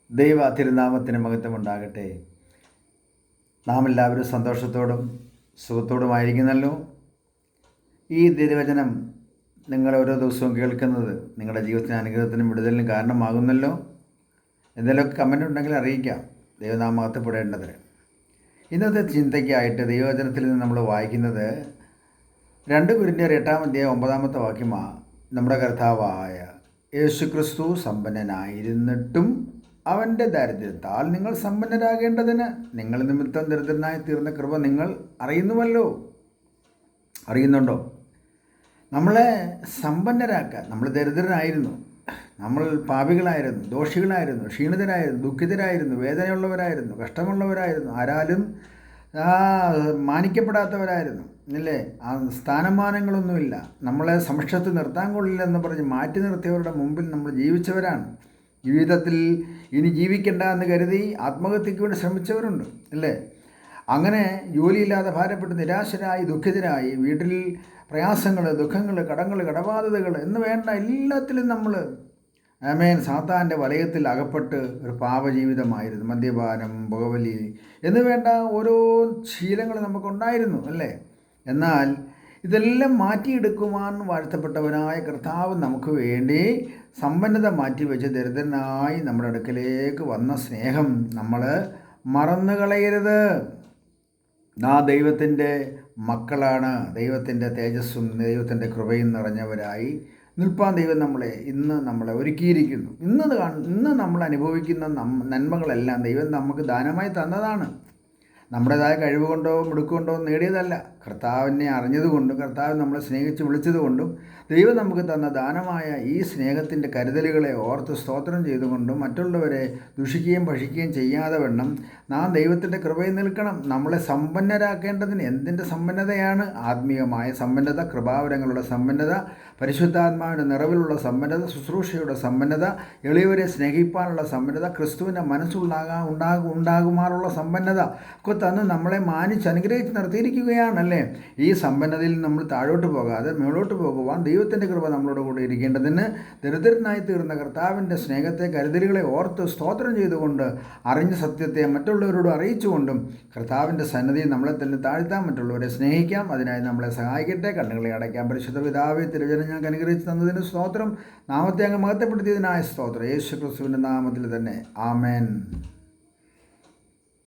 ദൈവ തിരുനാമത്തിന് മഹത്വമുണ്ടാകട്ടെ. നാം എല്ലാവരും സന്തോഷത്തോടും സുഖത്തോടുമായിരിക്കുന്നല്ലോ. ഈ തിരുവചനം നിങ്ങൾ ഓരോ ദിവസവും കേൾക്കുന്നത് നിങ്ങളുടെ ജീവിതത്തിന് അനുഗ്രഹത്തിനും വിടുതലിനും കാരണമാകുന്നല്ലോ. എന്തെങ്കിലുമൊക്കെ കമൻ്റ് ഉണ്ടെങ്കിൽ അറിയിക്കാം. ദൈവനാമം മഹത്വപ്പെടേണ്ടതിന്. ഇന്നത്തെ ചിന്തയ്ക്കായിട്ട് ദൈവവചനത്തിൽ നിന്ന് നമ്മൾ വായിക്കുന്നത് 2 കൊരിന്ത്യർ 8-9 വാക്യമാണ്. നമ്മുടെ കർത്താവായ യേശുക്രിസ്തു സമ്പന്നനായിരുന്നിട്ടും അവൻ്റെ ദാരിദ്ര്യത്താൽ നിങ്ങൾ സമ്പന്നരാകേണ്ടതിന് നിങ്ങൾ നിമിത്തം ദരിദ്രനായി തീർന്ന കൃപ നിങ്ങൾ അറിയുന്നുണ്ടോ? നമ്മളെ സമ്പന്നരാക്കാൻ. നമ്മൾ ദരിദ്രരായിരുന്നു, നമ്മൾ പാപികളായിരുന്നു, ദോഷികളായിരുന്നു, ക്ഷീണിതരായിരുന്നു, ദുഃഖിതരായിരുന്നു, വേദനയുള്ളവരായിരുന്നു, കഷ്ടമുള്ളവരായിരുന്നു, ആരാലും മാനിക്കപ്പെടാത്തവരായിരുന്നു, ഇല്ലേ? ആ സ്ഥാനമാനങ്ങളൊന്നുമില്ല, നമ്മളെ സമക്ഷത്ത് നിർത്താൻ കൊള്ളില്ലെന്ന് പറഞ്ഞ് മാറ്റി നിർത്തിയവരുടെ മുമ്പിൽ നമ്മൾ ജീവിച്ചവരാണ്. ജീവിതത്തിൽ ഇനി ജീവിക്കണ്ട എന്ന് കരുതി ആത്മഹത്യയ്ക്ക് വേണ്ടി ശ്രമിച്ചവരുണ്ട്, അല്ലേ? അങ്ങനെ ജോലിയില്ലാതെ ഭാരപ്പെട്ട് നിരാശരായി ദുഃഖിതരായി വീട്ടിൽ പ്രയാസങ്ങൾ, ദുഃഖങ്ങൾ, കടങ്ങൾ, കടബാധ്യതകൾ എന്ന് വേണ്ട എല്ലാത്തിലും നമ്മൾ സാത്താൻ്റെ വലയത്തിൽ അകപ്പെട്ട് ഒരു പാപജീവിതമായിരുന്നു. മദ്യപാനം, പുകവലി എന്ന് വേണ്ട ഓരോ ശീലങ്ങൾ നമുക്കുണ്ടായിരുന്നു, അല്ലേ? എന്നാൽ ഇതെല്ലാം മാറ്റിയെടുക്കുവാൻ വാഴ്ത്തപ്പെട്ടവനായ കർത്താവ് നമുക്ക് വേണ്ടി സമ്പന്നത മാറ്റിവെച്ച് ദരിദ്രനായി നമ്മുടെ അടുക്കലേക്ക് വന്ന സ്നേഹം നമ്മൾ മറന്നു കളയരുത്. ദൈവത്തിൻ്റെ മക്കളാണ്. ദൈവത്തിൻ്റെ തേജസ്സും ദൈവത്തിൻ്റെ കൃപയും നിറഞ്ഞവരായി നിൽപ്പാൻ ദൈവം നമ്മളെ ഒരുക്കിയിരിക്കുന്നു. ഇന്ന് നമ്മൾ അനുഭവിക്കുന്ന നന്മകളെല്ലാം ദൈവം നമുക്ക് ദാനമായി തന്നതാണ്. നമ്മുടേതായ കഴിവ് കൊണ്ടോ മിടുക്കൊണ്ടോ നേടിയതല്ല. കർത്താവിനെ അറിഞ്ഞതുകൊണ്ടും കർത്താവ് നമ്മളെ സ്നേഹിച്ച് വിളിച്ചതുകൊണ്ടും ദൈവം നമുക്ക് തന്ന ദാനമായ ഈ സ്നേഹത്തിൻ്റെ കരുതലുകളെ ഓർത്ത് സ്തോത്രം ചെയ്തുകൊണ്ടും മറ്റുള്ളവരെ ദുഷിക്കുകയും ഭക്ഷിക്കുകയും ചെയ്യാതെ വണ്ണം നാം ദൈവത്തിൻ്റെ കൃപയിൽ നിൽക്കണം. നമ്മളെ സമ്പന്നരാക്കേണ്ടതിന് എന്തിൻ്റെ സമ്പന്നതയാണ്? ആത്മീയമായ സമ്പന്നത, കൃപാവരങ്ങളുടെ സമ്പന്നത, പരിശുദ്ധാത്മാവിൻ്റെ നിറവിലുള്ള സമ്പന്നത, ശുശ്രൂഷയുടെ സമ്പന്നത, എളിയവരെ സ്നേഹിപ്പാനുള്ള സമ്പന്നത, ക്രിസ്തുവിൻ്റെ മനസ്സുണ്ടാകുമാറുള്ള സമ്പന്നത ഒക്കെ തന്ന് നമ്മളെ മാനിച്ച് അനുഗ്രഹിച്ച് നിർത്തിയിരിക്കുകയാണല്ലേ. ഈ സമ്പന്നതയിൽ നമ്മൾ താഴോട്ട് പോകാതെ മേളോട്ട് പോകുവാൻ ദൈവത്തിൻ്റെ കൃപ നമ്മളോട് കൂടെ ഇരിക്കേണ്ടതിന് ദരിദ്രനായി തീർന്ന കർത്താവിൻ്റെ സ്നേഹത്തെ, കരുതലുകളെ ഓർത്ത് സ്തോത്രം ചെയ്തുകൊണ്ട് അറിഞ്ഞ സത്യത്തെ മറ്റുള്ളവരോട് അറിയിച്ചുകൊണ്ടും കർത്താവിൻ്റെ സന്നിധിയിൽ നമ്മളെ തന്നെ താഴ്ത്താൻ, മറ്റുള്ളവരെ സ്നേഹിക്കാം. അതിനായി നമ്മളെ സഹായിക്കട്ടെ. കണ്ണുകളെ അടയ്ക്കാം. പരിശുദ്ധ പിതാവേ, തിരുവചനം ഞങ്ങൾക്ക് അനുഗ്രഹിച്ച് തന്നതിന് സ്തോത്രം. നാമത്തെ അങ്ങ് മഹത്വപ്പെടുത്തിയതിനായ സ്തോത്രം. യേശു ക്രിസ്തുവിൻ്റെ നാമത്തിൽ തന്നെ. ആമേൻ.